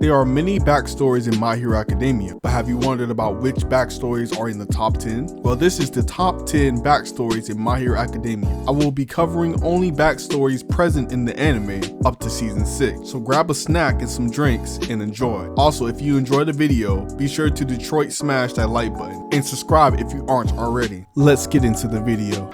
There are many backstories in My Hero Academia, but have you wondered about which backstories are in the top 10? Well, this is the top 10 backstories in My Hero Academia. I will be covering only backstories present in the anime up to season 6, so grab a snack and some drinks and enjoy. Also, if you enjoyed the video, be sure to Detroit smash that like button and subscribe if you aren't already. Let's get into the video.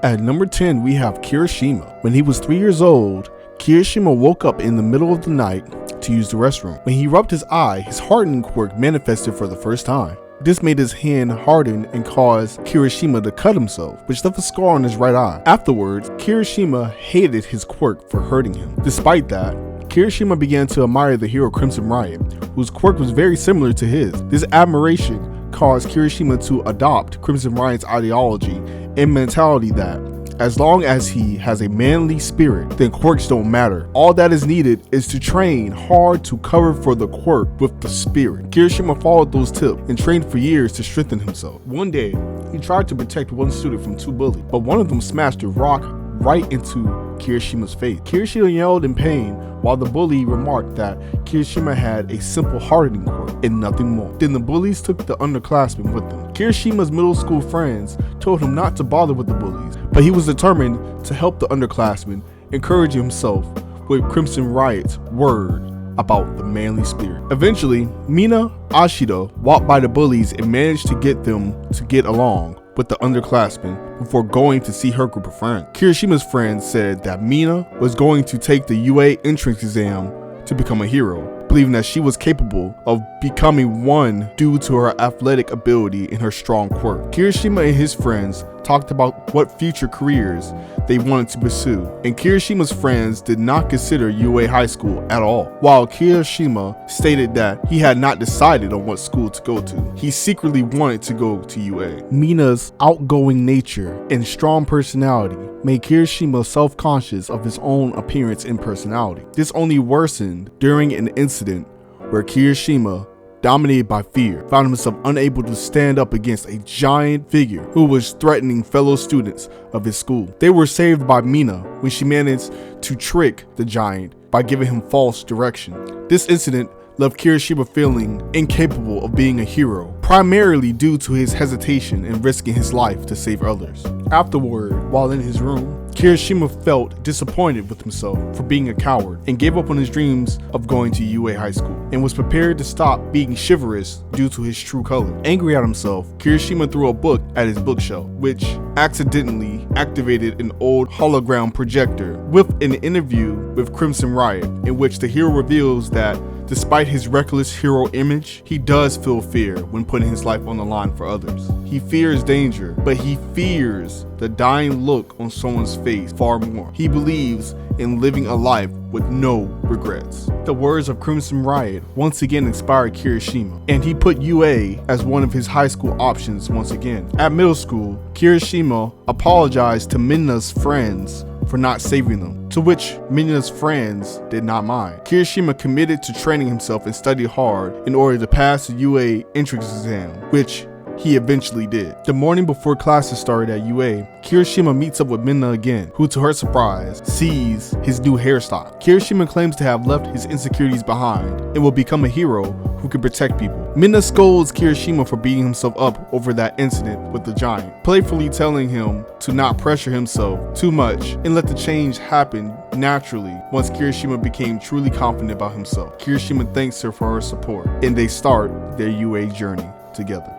At number 10, we have Kirishima. When he was 3 years old, Kirishima woke up in the middle of the night to use the restroom. When he rubbed his eye, his hardening quirk manifested for the first time. This made his hand harden and caused Kirishima to cut himself, which left a scar on his right eye. Afterwards, Kirishima hated his quirk for hurting him. Despite that, Kirishima began to admire the hero Crimson Riot, whose quirk was very similar to his. This admiration caused Kirishima to adopt Crimson Riot's ideology and mentality that as long as he has a manly spirit, then quirks don't matter. All that is needed is to train hard to cover for the quirk with the spirit. Kirishima followed those tips and trained for years to strengthen himself. One day, he tried to protect one student from two bullies, but one of them smashed a rock right into Kirishima's face. Kirishima yelled in pain while the bully remarked that Kirishima had a simple hardening quirk and nothing more. Then the bullies took the underclassmen with them. Kirishima's middle school friends told him not to bother with the bullies, but he was determined to help the underclassmen, encouraging himself with Crimson Riot's word about the manly spirit. Eventually, Mina Ashida walked by the bullies and managed to get them to get along with the underclassmen before going to see her group of friends. Kirishima's friends said that Mina was going to take the UA entrance exam to become a hero, believing that she was capable of becoming one due to her athletic ability and her strong quirk. Kirishima and his friends talked about what future careers they wanted to pursue, and Kirishima's friends did not consider UA high school at all, while Kirishima stated that he had not decided on what school to go to. He secretly wanted to go to UA. Mina's outgoing nature and strong personality made Kirishima self-conscious of his own appearance and personality. This only worsened during an incident where Kirishima, dominated by fear, found himself unable to stand up against a giant figure who was threatening fellow students of his school. They were saved by Mina when she managed to trick the giant by giving him false direction. This incident left Kirishima feeling incapable of being a hero, primarily due to his hesitation in risking his life to save others. Afterward, while in his room, Kirishima felt disappointed with himself for being a coward and gave up on his dreams of going to UA high school and was prepared to stop being chivalrous due to his true color. Angry at himself, Kirishima threw a book at his bookshelf, which accidentally activated an old hologram projector with an interview with Crimson Riot, in which the hero reveals that despite his reckless hero image, he does feel fear when putting his life on the line for others. He fears danger, but he fears the dying look on someone's face far more. He believes in living a life with no regrets. The words of Crimson Riot once again inspired Kirishima, and he put UA as one of his high school options once again. At middle school, Kirishima apologized to Mina's friends for not saving them, to which Mina's friends did not mind. Kirishima committed to training himself and studied hard in order to pass the UA entrance exam, which he eventually did. The morning before classes started at UA, Kirishima meets up with Mina again, who to her surprise sees his new hairstyle. Kirishima claims to have left his insecurities behind and will become a hero who can protect people. Mina scolds Kirishima for beating himself up over that incident with the giant, playfully telling him to not pressure himself too much and let the change happen naturally. Once Kirishima became truly confident about himself, Kirishima thanks her for her support, and they start their UA journey together.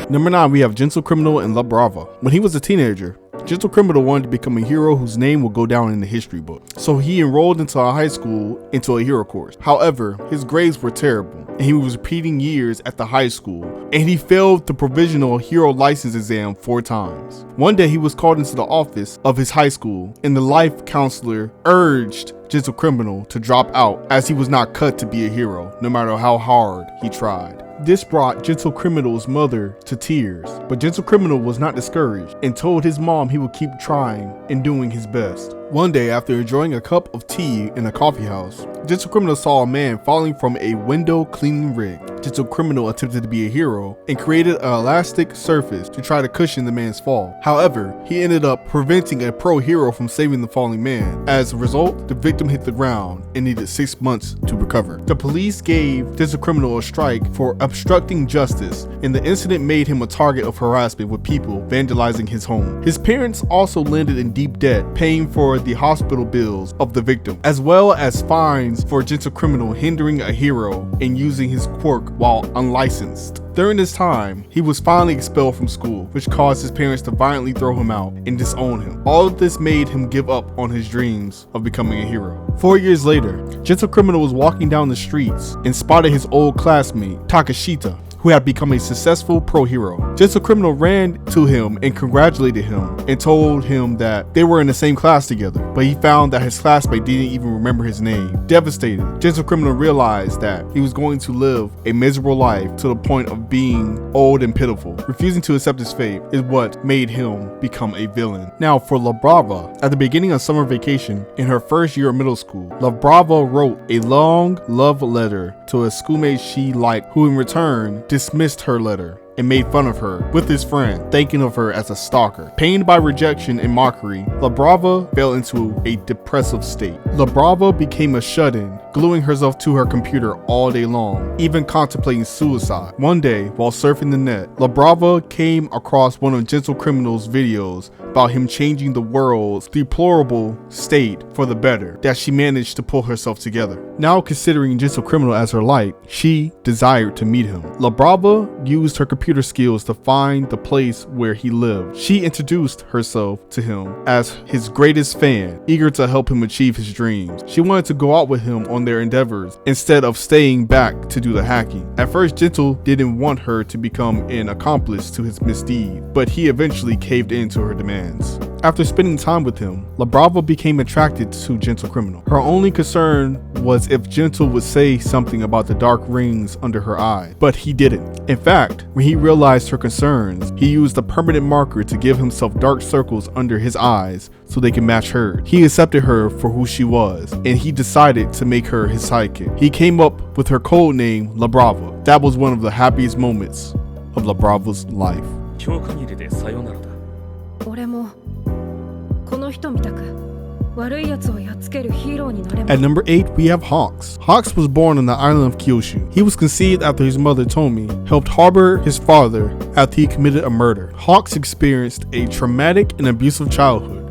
Number 9, we have Gentle Criminal and La Brava. When he was a teenager, Gentle Criminal wanted to become a hero whose name will go down in the history book. So he enrolled into a high school into a hero course. However, his grades were terrible, and he was repeating years at the high school, and he failed the provisional hero license exam 4 times. One day he was called into the office of his high school, and the life counselor urged Gentle Criminal to drop out as he was not cut to be a hero, no matter how hard he tried. This brought Gentle Criminal's mother to tears, but Gentle Criminal was not discouraged and told his mom he would keep trying and doing his best. One day, after enjoying a cup of tea in a coffee house, Gentle Criminal saw a man falling from a window cleaning rig. Gentle Criminal attempted to be a hero and created an elastic surface to try to cushion the man's fall. However, he ended up preventing a pro hero from saving the falling man. As a result, the victim hit the ground and needed 6 months to recover. The police gave Gentle Criminal a strike for obstructing justice, and the incident made him a target of harassment with people vandalizing his home. His parents also landed in deep debt, paying for the hospital bills of the victim, as well as fines for Gentle Criminal hindering a hero and using his quirk while unlicensed. During this time, he was finally expelled from school, which caused his parents to violently throw him out and disown him. All of this made him give up on his dreams of becoming a hero. 4 years later, Gentle Criminal was walking down the streets and spotted his old classmate, Takashita, who had become a successful pro hero. Gentle Criminal ran to him and congratulated him and told him that they were in the same class together, but he found that his classmate didn't even remember his name. Devastated, Gentle Criminal realized that he was going to live a miserable life to the point of being old and pitiful. Refusing to accept his fate is what made him become a villain. Now for La Brava, at the beginning of summer vacation in her first year of middle school, La Brava wrote a long love letter to a schoolmate she liked, who in return dismissed her letter and made fun of her with his friend, thinking of her as a stalker. Pained by rejection and mockery, La Brava fell into a depressive state. La Brava became a shut-in, gluing herself to her computer all day long, even contemplating suicide. One day, while surfing the net, La Brava came across one of Gentle Criminal's videos about him changing the world's deplorable state for the better, that she managed to pull herself together. Now considering Gentle Criminal as her light, she desired to meet him. La Brava used her computer skills to find the place where he lived. She introduced herself to him as his greatest fan, eager to help him achieve his dreams. She wanted to go out with him on their endeavors instead of staying back to do the hacking. At first, Gentle didn't want her to become an accomplice to his misdeed, but he eventually caved in to her demands. After spending time with him, La Brava became attracted to Gentle Criminal. Her only concern was if Gentle would say something about the dark rings under her eye, but he didn't. In fact, when he realized her concerns, he used a permanent marker to give himself dark circles under his eyes so they can match hers. He accepted her for who she was, and he decided to make her his sidekick. He came up with her code name, La Brava. That was one of the happiest moments of La Brava's life. 今日限りでさよならだ。俺もこの人みたく悪い奴をやっつけるヒーローになれば。 At number 8, we have Hawks. Hawks was born on the island of Kyushu. He was conceived after his mother, Tomi, helped harbor his father after he committed a murder. Hawks experienced a traumatic and abusive childhood,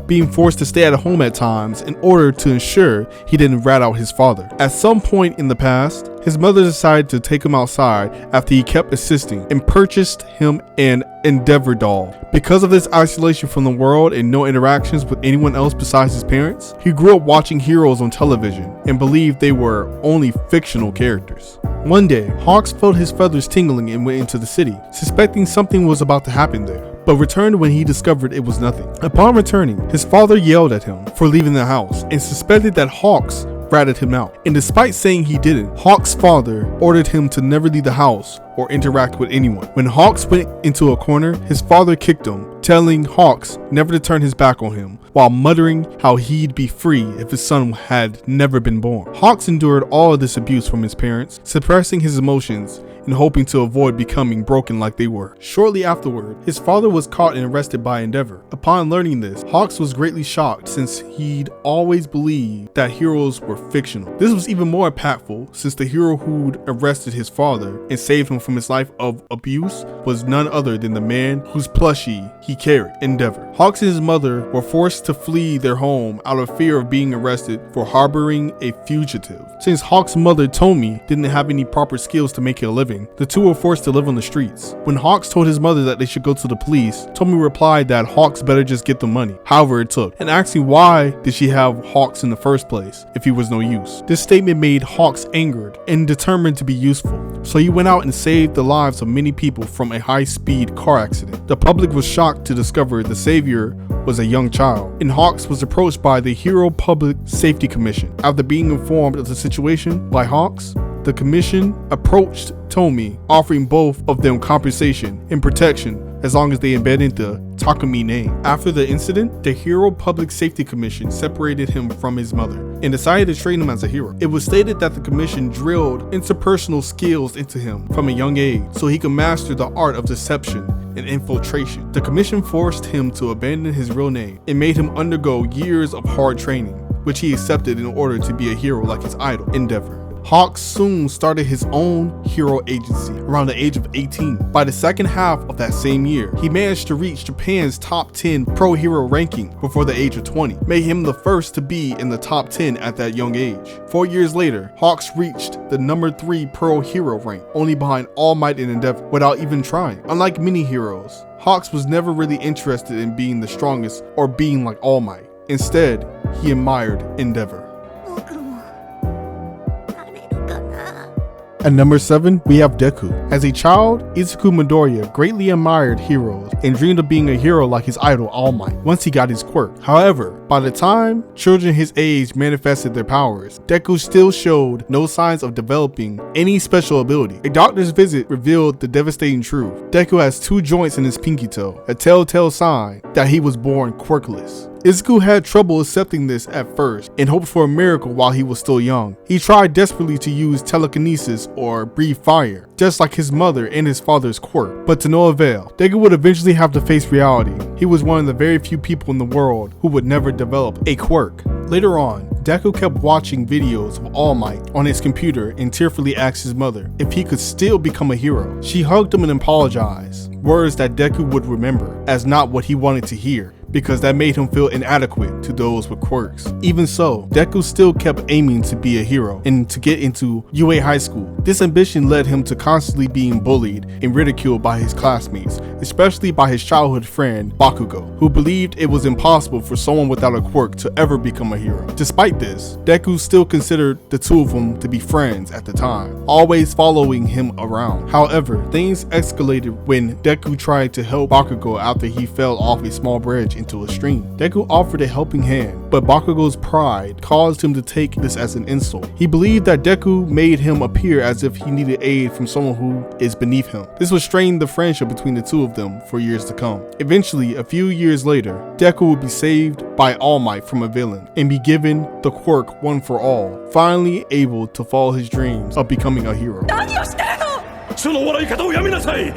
being forced to stay at home at times in order to ensure he didn't rat out his father. At some point in the past, his mother decided to take him outside after he kept insisting and purchased him an Endeavor doll. Because of this isolation from the world and no interactions with anyone else besides his parents, he grew up watching heroes on television and believed they were only fictional characters. One day, Hawks felt his feathers tingling and went into the city, suspecting something was about to happen there, but returned when he discovered it was nothing. Upon returning, his father yelled at him for leaving the house and suspected that Hawks ratted him out. And despite saying he didn't, Hawks' father ordered him to never leave the house or interact with anyone. When Hawks went into a corner, his father kicked him, telling Hawks never to turn his back on him, while muttering how he'd be free if his son had never been born. Hawks endured all of this abuse from his parents, suppressing his emotions and hoping to avoid becoming broken like they were. Shortly afterward, his father was caught and arrested by Endeavor. Upon learning this, Hawks was greatly shocked since he'd always believed that heroes were fictional. This was even more impactful since the hero who'd arrested his father and saved him from his life of abuse was none other than the man whose plushie he carried, Endeavor. Hawks and his mother were forced to flee their home out of fear of being arrested for harboring a fugitive. Since Hawks' mother, Tomi, didn't have any proper skills to make a living, the two were forced to live on the streets. When Hawks told his mother that they should go to the police, Tomi replied that Hawks better just get the money, however it took, and asking why did she have Hawks in the first place if he was no use. This statement made Hawks angered and determined to be useful, so he went out and saved the lives of many people from a high-speed car accident. The public was shocked to discover the savior was a young child, and Hawks was approached by the Hero Public Safety Commission. After being informed of the situation by Hawks, the commission approached Tomi, offering both of them compensation and protection as long as they embedded the Takumi name. After the incident, the Hero Public Safety Commission separated him from his mother and decided to train him as a hero. It was stated that the commission drilled interpersonal skills into him from a young age so he could master the art of deception and infiltration. The commission forced him to abandon his real name and made him undergo years of hard training, which he accepted in order to be a hero like his idol, Endeavor. Hawks soon started his own hero agency around the age of 18. By the second half of that same year, he managed to reach Japan's top 10 pro hero ranking before the age of 20, making him the first to be in the top 10 at that young age. 4 years later, Hawks reached the number 3 pro hero rank, only behind All Might and Endeavor, without even trying. Unlike many heroes, Hawks was never really interested in being the strongest or being like All Might. Instead, he admired Endeavor. At number 7, we have Deku. As a child, Izuku Midoriya greatly admired heroes and dreamed of being a hero like his idol All Might once he got his quirk. However, by the time children his age manifested their powers, Deku still showed no signs of developing any special ability. A doctor's visit revealed the devastating truth. Deku has 2 joints in his pinky toe, a telltale sign that he was born quirkless. Izuku had trouble accepting this at first and hoped for a miracle while he was still young. He tried desperately to use telekinesis or breathe fire, just like his mother and his father's quirk, but to no avail. Deku would eventually have to face reality. He was one of the very few people in the world who would never develop a quirk. Later on, Deku kept watching videos of All Might on his computer and tearfully asked his mother if he could still become a hero. She hugged him and apologized, words that Deku would remember as not what he wanted to hear, because that made him feel inadequate to those with quirks. Even so, Deku still kept aiming to be a hero and to get into UA High School. This ambition led him to constantly being bullied and ridiculed by his classmates, especially by his childhood friend Bakugo, who believed it was impossible for someone without a quirk to ever become a hero. Despite this, Deku still considered the two of them to be friends at the time, always following him around. However, things escalated when Deku tried to help Bakugo after he fell off a small bridge into a stream. Deku offered a helping hand, but Bakugo's pride caused him to take this as an insult. He believed that Deku made him appear as if he needed aid from someone who is beneath him. This would strain the friendship between the two of them for years to come. Eventually, a few years later, Deku would be saved by All Might from a villain and be given the quirk One for All, finally able to follow his dreams of becoming a hero. その笑い方をやめなさい。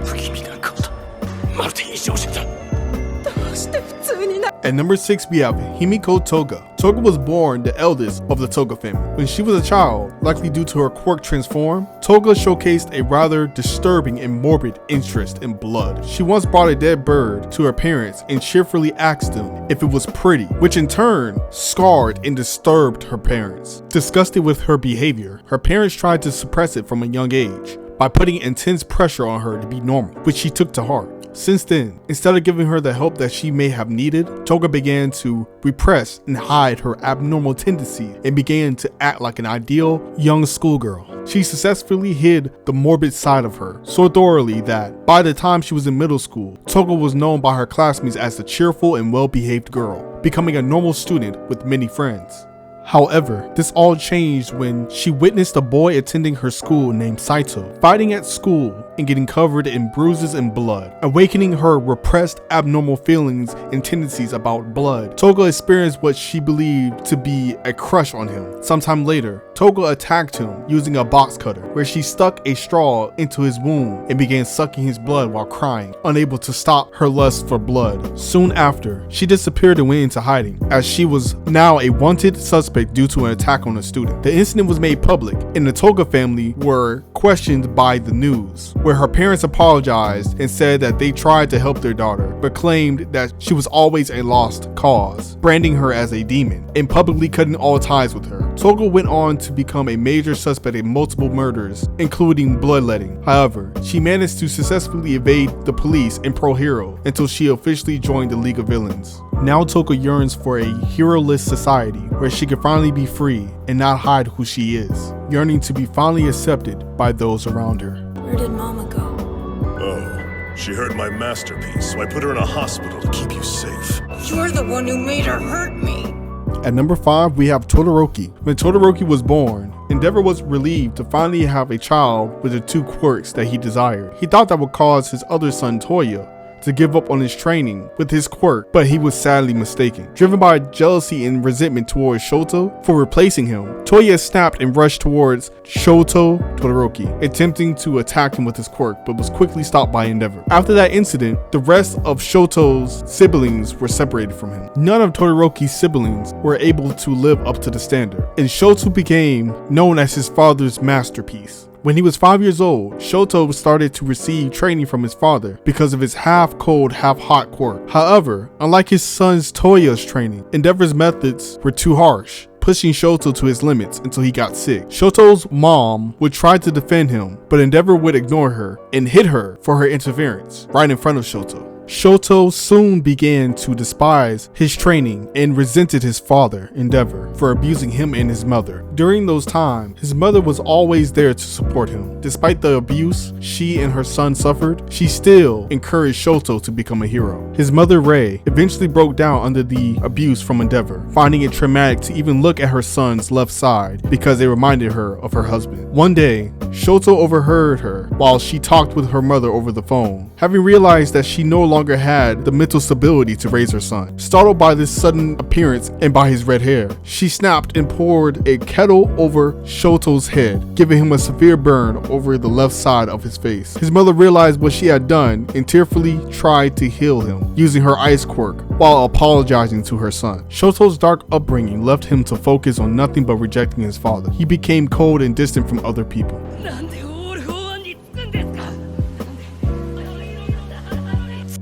不気味な顔だ。まるで異常者だ。 At number 6, we have Himiko Toga. Toga was born the eldest of the Toga family. When she was a child, likely due to her quirk transform, Toga showcased a rather disturbing and morbid interest in blood. She once brought a dead bird to her parents and cheerfully asked them if it was pretty, which in turn scarred and disturbed her parents. Disgusted with her behavior, her parents tried to suppress it from a young age by putting intense pressure on her to be normal, which she took to heart. Since then, instead of giving her the help that she may have needed, Toga began to repress and hide her abnormal tendencies and began to act like an ideal young schoolgirl. She successfully hid the morbid side of her so thoroughly that by the time she was in middle school, Toga was known by her classmates as the cheerful and well-behaved girl, becoming a normal student with many friends. However, this all changed when she witnessed a boy attending her school named Saito fighting at school and getting covered in bruises and blood, awakening her repressed abnormal feelings and tendencies about blood. Toga experienced what she believed to be a crush on him. Sometime later, Toga attacked him using a box cutter, where she stuck a straw into his wound and began sucking his blood while crying, unable to stop her lust for blood. Soon after, she disappeared and went into hiding, as she was now a wanted suspect due to an attack on a student. The incident was made public, and the Toga family were questioned by the news, where her parents apologized and said that they tried to help their daughter, but claimed that she was always a lost cause, branding her as a demon and publicly cutting all ties with her. Toga went on to become a major suspect in multiple murders, including bloodletting. However, she managed to successfully evade the police and Pro Hero until she officially joined the League of Villains. Now Toga yearns for a hero-less society where she can finally be free and not hide who she is, yearning to be finally accepted by those around her. Where did Mama go? Oh, she hurt my masterpiece, so I put her in a hospital to keep you safe. You're the one who made her hurt me. At number 5, we have Todoroki. When Todoroki was born, Endeavor was relieved to finally have a child with the two quirks that he desired. He thought that would cause his other son Toya to give up on his training with his quirk, but he was sadly mistaken. Driven by jealousy and resentment towards Shoto for replacing him, Toya snapped and rushed towards Shoto Todoroki, attempting to attack him with his quirk, but was quickly stopped by Endeavor. After that incident, the rest of Shoto's siblings were separated from him. None of Todoroki's siblings were able to live up to the standard, and Shoto became known as his father's masterpiece. When he was 5 years old, Shoto started to receive training from his father because of his half-cold, half-hot quirk. However, unlike his son's Toya's training, Endeavor's methods were too harsh, pushing Shoto to his limits until he got sick. Shoto's mom would try to defend him, but Endeavor would ignore her and hit her for her interference right in front of Shoto. Shoto soon began to despise his training and resented his father, Endeavor, for abusing him and his mother. During those times, his mother was always there to support him. Despite the abuse she and her son suffered, she still encouraged Shoto to become a hero. His mother, Rei, eventually broke down under the abuse from Endeavor, finding it traumatic to even look at her son's left side because it reminded her of her husband. One day, Shoto overheard her while she talked with her mother over the phone. Having realized that she no longer had the mental stability to raise her son. Startled by this sudden appearance and by his red hair, she snapped and poured a kettle over Shoto's head, giving him a severe burn over the left side of his face. His mother realized what she had done and tearfully tried to heal him, using her ice quirk while apologizing to her son. Shoto's dark upbringing left him to focus on nothing but rejecting his father. He became cold and distant from other people.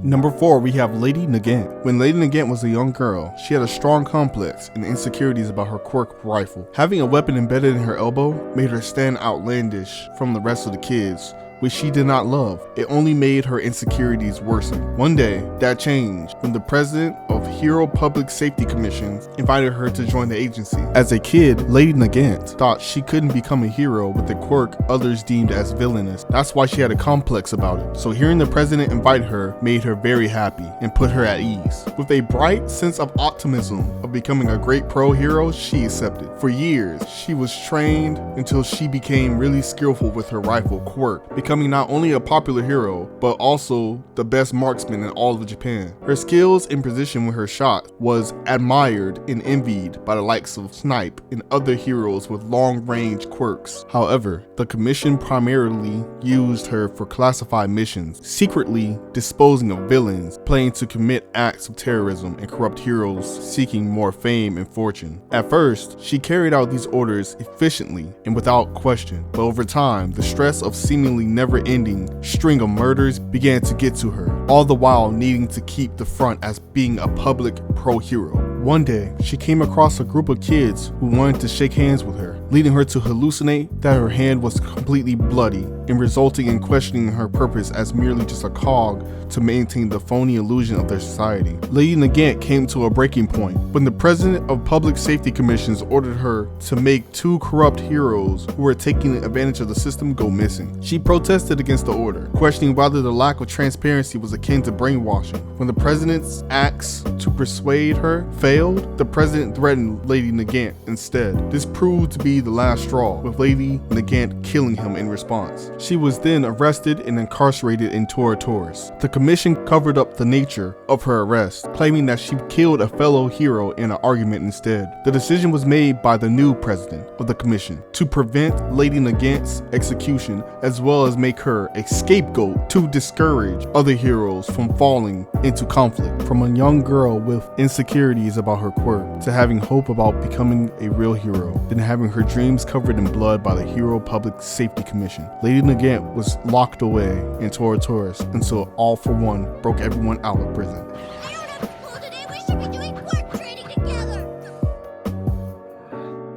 Number 4, we have Lady Nagant. When Lady Nagant was a young girl, she had a strong complex and insecurities about her quirk rifle. Having a weapon embedded in her elbow made her stand outlandish from the rest of the kids, which she did not love. It only made her insecurities worsen. One day, that changed when the president of Hero Public Safety Commission invited her to join the agency. As a kid, Lady Nagant thought she couldn't become a hero with a quirk others deemed as villainous. That's why she had a complex about it. So hearing the president invite her made her very happy and put her at ease. With a bright sense of optimism of becoming a great pro hero, she accepted. For years, she was trained until she became really skillful with her rifle quirk, becoming not only a popular hero, but also the best marksman in all of Japan. Her skills and precision with her shot was admired and envied by the likes of Snipe and other heroes with long-range quirks. However, the commission primarily used her for classified missions, secretly disposing of villains, planning to commit acts of terrorism, and corrupt heroes seeking more fame and fortune. At first, she carried out these orders efficiently and without question, but over time, the stress of seemingly never-ending string of murders began to get to her, all the while needing to keep the front as being a public pro-hero. One day, she came across a group of kids who wanted to shake hands with her, leading her to hallucinate that her hand was completely bloody and resulting in questioning her purpose as merely just a cog to maintain the phony illusion of their society. Lady Nagant came to a breaking point when the president of Public Safety Commissions ordered her to make 2 corrupt heroes who were taking advantage of the system go missing. She protested against the order, questioning whether the lack of transparency was akin to brainwashing. When the president's acts to persuade her failed, the president threatened Lady Nagant instead. This proved to be the last straw, with Lady Nagant killing him in response. She was then arrested and incarcerated in Taurus. The commission covered up the nature of her arrest, claiming that she killed a fellow hero in an argument instead. The decision was made by the new president of the commission to prevent Lady Nagant's execution, as well as make her a scapegoat to discourage other heroes from falling into conflict. From a young girl with insecurities about her quirk to having hope about becoming a real hero, then having her dreams covered in blood by the Hero Public Safety Commission, Lady Nagant was locked away in Taurus until All for One broke everyone out of prison.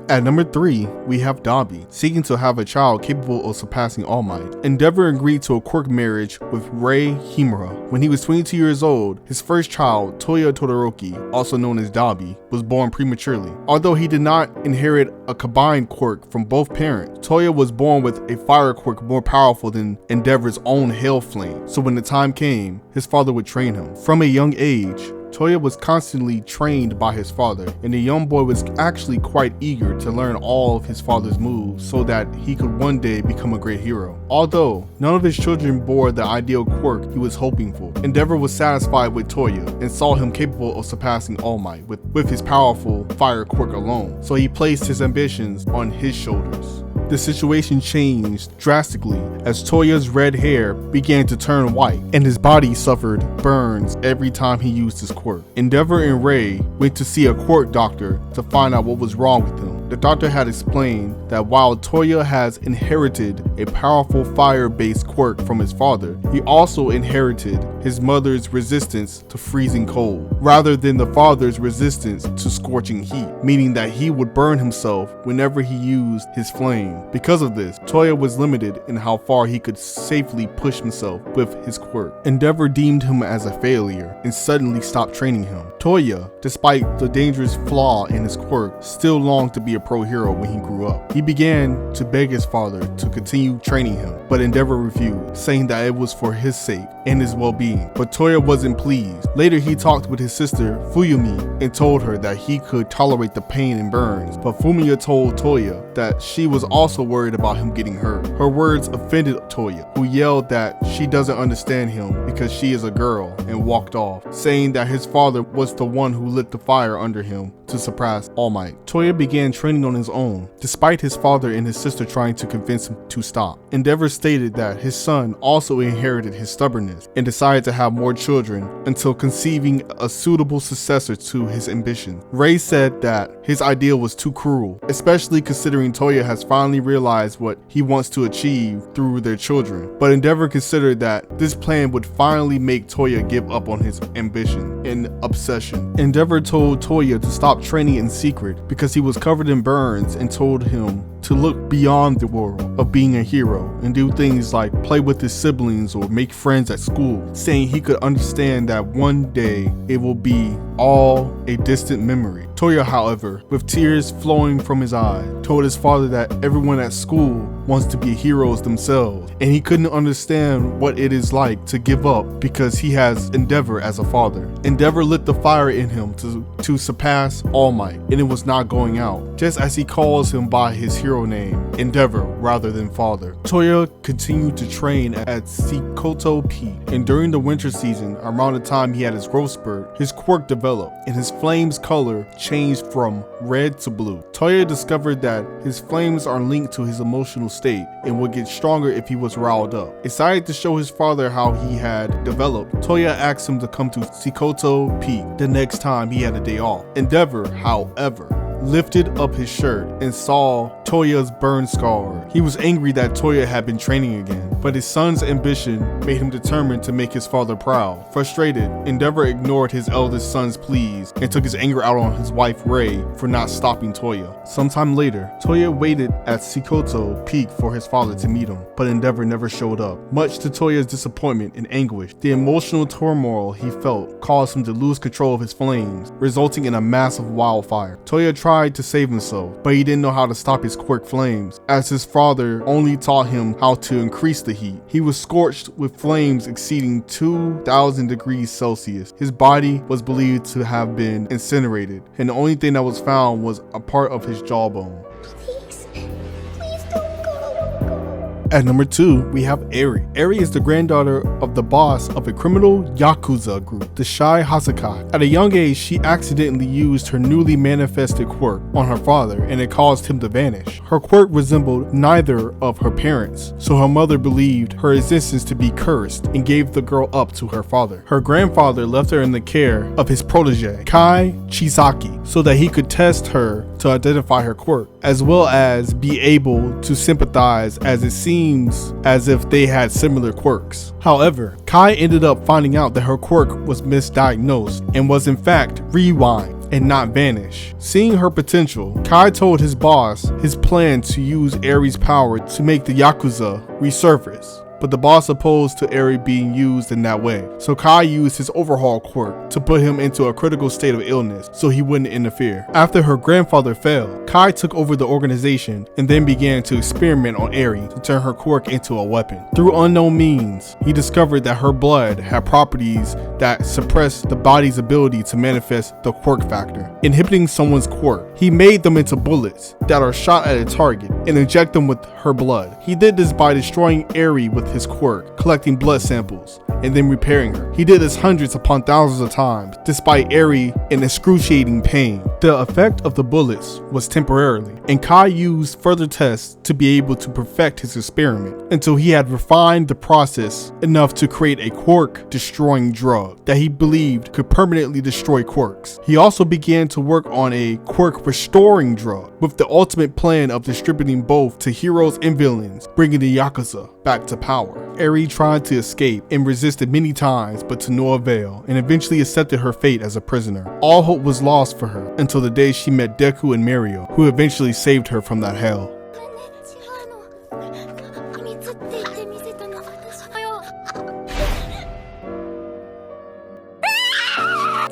At number 3, we have Dabi, seeking to have a child capable of surpassing All Might. Endeavor agreed to a quirk marriage with Rei Himura. When he was 22 years old, his first child, Toya Todoroki, also known as Dabi, was born prematurely. Although he did not inherit a combined quirk from both parents, Toya was born with a fire quirk more powerful than Endeavor's own Hell Flame, so when the time came, his father would train him. From a young age, Toya was constantly trained by his father, and the young boy was actually quite eager to learn all of his father's moves so that he could one day become a great hero. Although none of his children bore the ideal quirk he was hoping for, Endeavor was satisfied with Toya and saw him capable of surpassing All Might with his powerful fire quirk alone, so he placed his ambitions on his shoulders. The situation changed drastically as Toya's red hair began to turn white and his body suffered burns every time he used his quirk. Endeavor and Ray went to see a quirk doctor to find out what was wrong with him. The doctor had explained that while Toya has inherited a powerful fire-based quirk from his father, he also inherited his mother's resistance to freezing cold, rather than the father's resistance to scorching heat, meaning that he would burn himself whenever he used his flame. Because of this, Toya was limited in how far he could safely push himself with his quirk. Endeavor deemed him as a failure and suddenly stopped training him. Toya, despite the dangerous flaw in his quirk, still longed to be a pro hero when he grew up. He began to beg his father to continue training him, but Endeavor refused, saying that it was for his sake and his well-being. But Toya wasn't pleased. Later, he talked with his sister Fuyumi and told her that he could tolerate the pain and burns, but Fumiya told Toya that she was also worried about him getting hurt. Her words offended Toya, who yelled that she doesn't understand him because she is a girl, and walked off, saying that his father was the one who lit the fire under him to surpass All Might. Toya began training on his own, despite his father and his sister trying to convince him to stop. Endeavor stated that his son also inherited his stubbornness and decided to have more children until conceiving a suitable successor to his ambition. Ray said that his idea was too cruel, especially considering Toya has finally realized what he wants to achieve through their children. But Endeavor considered that this plan would finally make Toya give up on his ambition and obsession. Endeavor told Toya to stop training in secret because he was covered in burns, and told him to look beyond the world of being a hero and do things like play with his siblings or make friends at school, saying he could understand that one day it will be all a distant memory. Toya, however, with tears flowing from his eyes, told his father that everyone at school wants to be heroes themselves, and he couldn't understand what it is like to give up because he has Endeavor as a father. Endeavor lit the fire in him to surpass All Might, and it was not going out, just as he calls him by his hero name, Endeavor, rather than father. Toya continued to train at Sikoto Peak, and during the winter season, around the time he had his growth spurt, his quirk developed, and his flame's color changed from red to blue. Toya discovered that his flames are linked to his emotional state and would get stronger if he was riled up. Excited to show his father how he had developed, Toya asked him to come to Sikoto Peak the next time he had a day off. Endeavor, however, lifted up his shirt and saw Toya's burn scar. He was angry that Toya had been training again, but his son's ambition made him determined to make his father proud. Frustrated, Endeavor ignored his eldest son's pleas and took his anger out on his wife Ray for not stopping Toya. Sometime later, Toya waited at Sikoto Peak for his father to meet him, but Endeavor never showed up. Much to Toya's disappointment and anguish, the emotional turmoil he felt caused him to lose control of his flames, resulting in a massive wildfire. Toya tried to save himself, but he didn't know how to stop his quirk flames, as his father only taught him how to increase the heat. He was scorched with flames exceeding 2,000 degrees Celsius. His body was believed to have been incinerated, and the only thing that was found was a part of his jawbone. Please don't go. At number 2, we have Eri. Eri is the granddaughter of the boss of a criminal Yakuza group, the Shy Hasakai. At a young age, she accidentally used her newly manifested quirk on her father, and it caused him to vanish. Her quirk resembled neither of her parents, so her mother believed her existence to be cursed and gave the girl up to her father. Her grandfather left her in the care of his protege, Kai Chisaki, so that he could test her to identify her quirk, as well as be able to sympathize, as it seems as if they had similar quirks. However, Kai ended up finding out that her quirk was misdiagnosed and was in fact rewind and not vanish. Seeing her potential, Kai told his boss his plan to use Eri's power to make the Yakuza resurface. but the boss opposed to Eri being used in that way. So Kai used his overhaul quirk to put him into a critical state of illness so he wouldn't interfere. After her grandfather fell, Kai took over the organization and then began to experiment on Eri to turn her quirk into a weapon. Through unknown means, he discovered that her blood had properties that suppress the body's ability to manifest the quirk factor, inhibiting someone's quirk. He made them into bullets that are shot at a target and inject them with her blood. He did this by destroying Eri with his quirk, collecting blood samples, and then repairing her. He did this hundreds upon thousands of times, despite Eri in excruciating pain. The effect of the bullets was temporarily, and Kai used further tests to be able to perfect his experiment until he had refined the process enough to create a quirk-destroying drug that he believed could permanently destroy quirks. He also began to work on a quirk-restoring drug with the ultimate plan of distributing both to heroes and villains, bringing the Yakuza back to power. Eri tried to escape and resisted many times, but to no avail, and eventually accepted her fate as a prisoner. All hope was lost for her until the day she met Deku and Mario, who eventually saved her from that hell.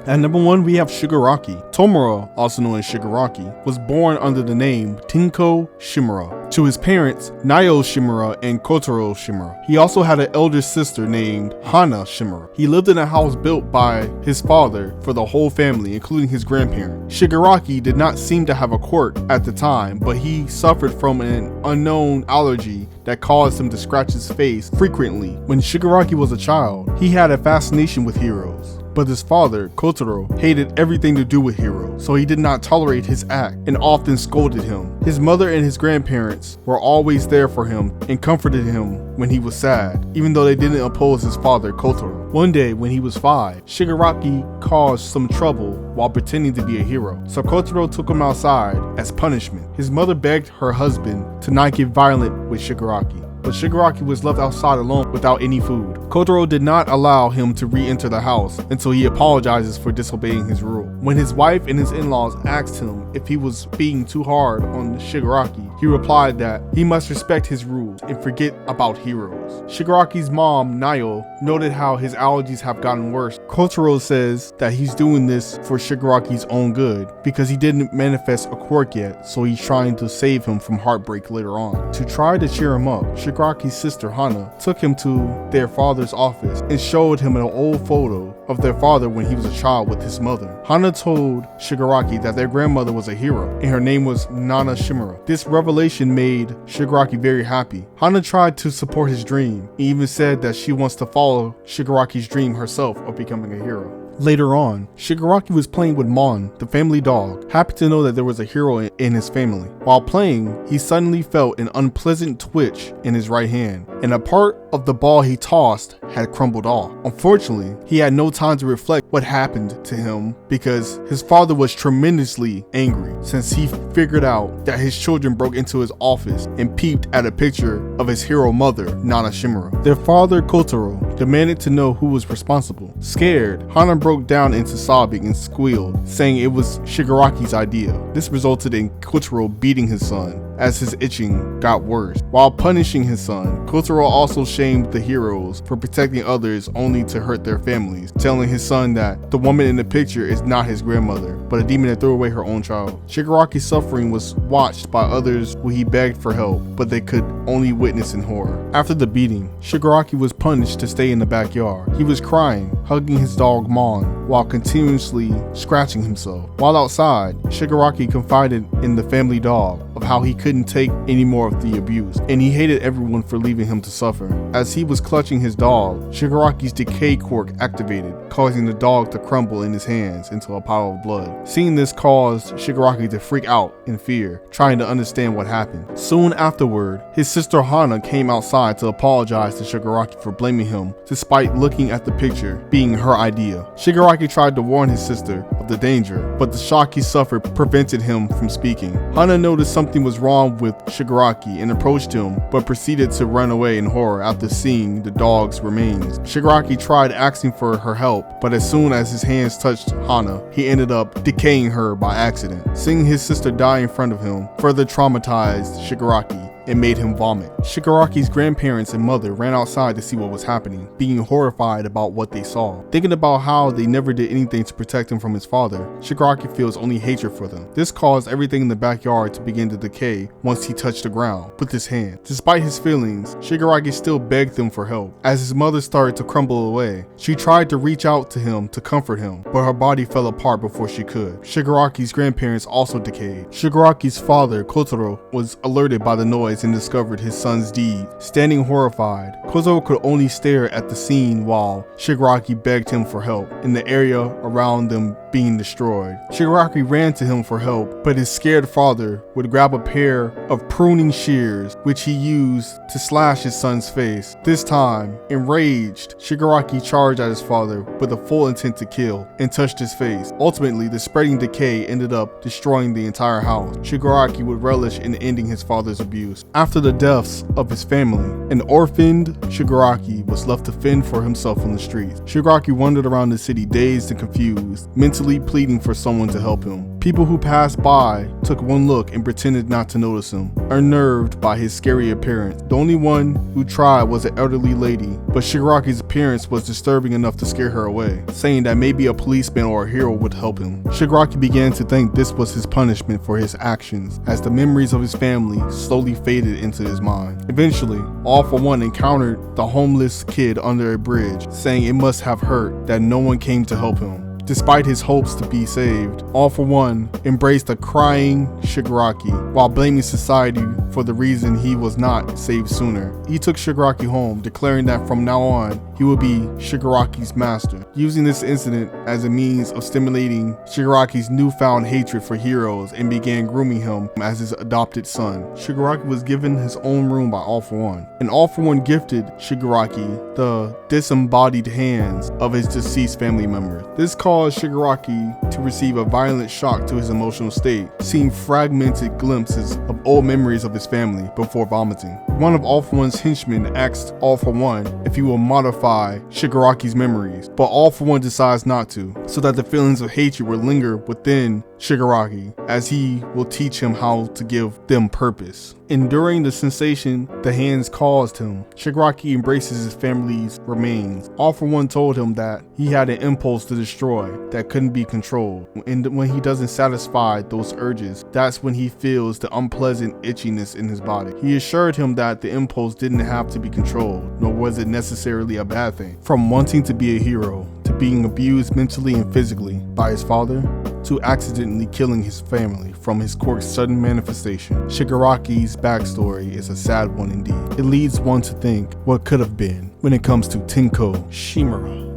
At number 1, we have Shigaraki. Tomura, also known as Shigaraki, was born under the name Tinko Shimura to his parents Nayo Shimura and Kotaro Shimura. He also had an elder sister named Hana Shimura. He lived in a house built by his father for the whole family, including his grandparents. Shigaraki did not seem to have a quirk at the time, but he suffered from an unknown allergy that caused him to scratch his face frequently. When Shigaraki was a child, he had a fascination with heroes. But his father, Kotaro, hated everything to do with Hiro, so he did not tolerate his act and often scolded him. His mother and his grandparents were always there for him and comforted him when he was sad, even though they didn't oppose his father, Kotaro. One day, when he was 5, Shigaraki caused some trouble while pretending to be a hero, so Kotaro took him outside as punishment. His mother begged her husband to not get violent with Shigaraki, but Shigaraki was left outside alone without any food. Kotaro did not allow him to re-enter the house until he apologizes for disobeying his rule. When his wife and his in-laws asked him if he was being too hard on Shigaraki, he replied that he must respect his rules and forget about heroes. Shigaraki's mom, Nayo, noted how his allergies have gotten worse. Kotaro says that he's doing this for Shigaraki's own good because he didn't manifest a quirk yet, so he's trying to save him from heartbreak later on. To try to cheer him up, Shigaraki's sister Hana took him to their father's office and showed him an old photo of their father when he was a child with his mother. Hana told Shigaraki that their grandmother was a hero and her name was Nana Shimura. This revelation made Shigaraki very happy. Hana tried to support his dream and even said that she wants to follow Shigaraki's dream herself of becoming a hero. Later on, Shigaraki was playing with Mon, the family dog, happy to know that there was a hero in his family. While playing, he suddenly felt an unpleasant twitch in his right hand, and a part of the ball he tossed had crumbled off. Unfortunately, he had no time to reflect what happened to him because his father was tremendously angry since he figured out that his children broke into his office and peeped at a picture of his hero mother, Nana Shimura. Their father, Kotaro, demanded to know who was responsible. Scared, Hana broke down into sobbing and squealed, saying it was Shigaraki's idea. This resulted in Kotaro beating his son as his itching got worse. While punishing his son, Kotaro also shamed the heroes for protecting others only to hurt their families, telling his son that the woman in the picture is not his grandmother, but a demon that threw away her own child. Shigaraki's suffering was watched by others who he begged for help, but they could only witness in horror. After the beating, Shigaraki was punished to stay in the backyard. He was crying, hugging his dog Mon, while continuously scratching himself. While outside, Shigaraki confided in the family dog of how he couldn't take any more of the abuse, and he hated everyone for leaving him to suffer. As he was clutching his dog, Shigaraki's decay quirk activated, causing the dog to crumble in his hands into a pile of blood. Seeing this caused Shigaraki to freak out in fear, trying to understand what happened. Soon afterward, his sister Hana came outside to apologize to Shigaraki for blaming him, despite looking at the picture being her idea. Shigaraki tried to warn his sister of the danger, but the shock he suffered prevented him from speaking. Hana noticed something was wrong with Shigaraki and approached him, but proceeded to run away in horror after seeing the dog's remains. Shigaraki tried asking for her help, but as soon as his hands touched Hana, he ended up decaying her by accident. Seeing his sister die in front of him further traumatized Shigaraki, and made him vomit. Shigaraki's grandparents and mother ran outside to see what was happening, being horrified about what they saw. Thinking about how they never did anything to protect him from his father, Shigaraki feels only hatred for them. This caused everything in the backyard to begin to decay once he touched the ground with his hand. Despite his feelings, Shigaraki still begged them for help. As his mother started to crumble away, she tried to reach out to him to comfort him, but her body fell apart before she could. Shigaraki's grandparents also decayed. Shigaraki's father, Kotaro, was alerted by the noise and discovered his son's deed. Standing horrified, Kotaro could only stare at the scene while Shigaraki begged him for help in the area around them being destroyed. Shigaraki ran to him for help, but his scared father would grab a pair of pruning shears, which he used to slash his son's face. This time, enraged, Shigaraki charged at his father with a full intent to kill and touched his face. Ultimately, the spreading decay ended up destroying the entire house. Shigaraki would relish in ending his father's abuse. After the deaths of his family, an orphaned Shigaraki was left to fend for himself on the streets. Shigaraki wandered around the city dazed and confused, mentally pleading for someone to help him. People who passed by took one look and pretended not to notice him, unnerved by his scary appearance. The only one who tried was an elderly lady, but Shigaraki's appearance was disturbing enough to scare her away, saying that maybe a policeman or a hero would help him. Shigaraki began to think this was his punishment for his actions, as the memories of his family slowly faded into his mind. Eventually, All For One encountered the homeless kid under a bridge, saying it must have hurt that no one came to help him. Despite his hopes to be saved, All For One embraced a crying Shigaraki while blaming society for the reason he was not saved sooner. He took Shigaraki home, declaring that from now on, he would be Shigaraki's master, using this incident as a means of stimulating Shigaraki's newfound hatred for heroes and began grooming him as his adopted son. Shigaraki was given his own room by All For One, and All For One gifted Shigaraki the disembodied hands of his deceased family members. This caused Shigaraki to receive a violent shock to his emotional state, seeing fragmented glimpses of old memories of his family before vomiting. One of All For One's henchmen asked All For One if he will modify Shigaraki's memories, but All For One decides not to, so that the feelings of hatred will linger within Shigaraki, as he will teach him how to give them purpose. Enduring the sensation the hands caused him, Shigaraki embraces his family's remains. All For One told him that he had an impulse to destroy that couldn't be controlled, and when he doesn't satisfy those urges, that's when he feels the unpleasant itchiness in his body. He assured him that the impulse didn't have to be controlled, nor was it necessarily a bad thing. From wanting to be a hero, to being abused mentally and physically by his father, to accidentally killing his family from his quirk's sudden manifestation. Shigaraki's backstory is a sad one indeed. It leads one to think what could have been when it comes to Tenko Shimura.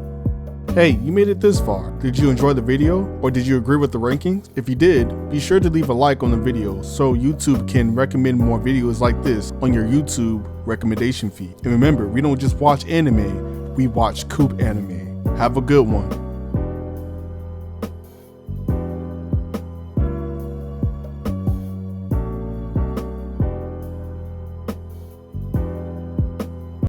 Hey, you made it this far. Did you enjoy the video, or did you agree with the rankings? If you did, be sure to leave a like on the video so YouTube can recommend more videos like this on your YouTube recommendation feed. And remember, we don't just watch anime, we watch Coop anime. Have a good one.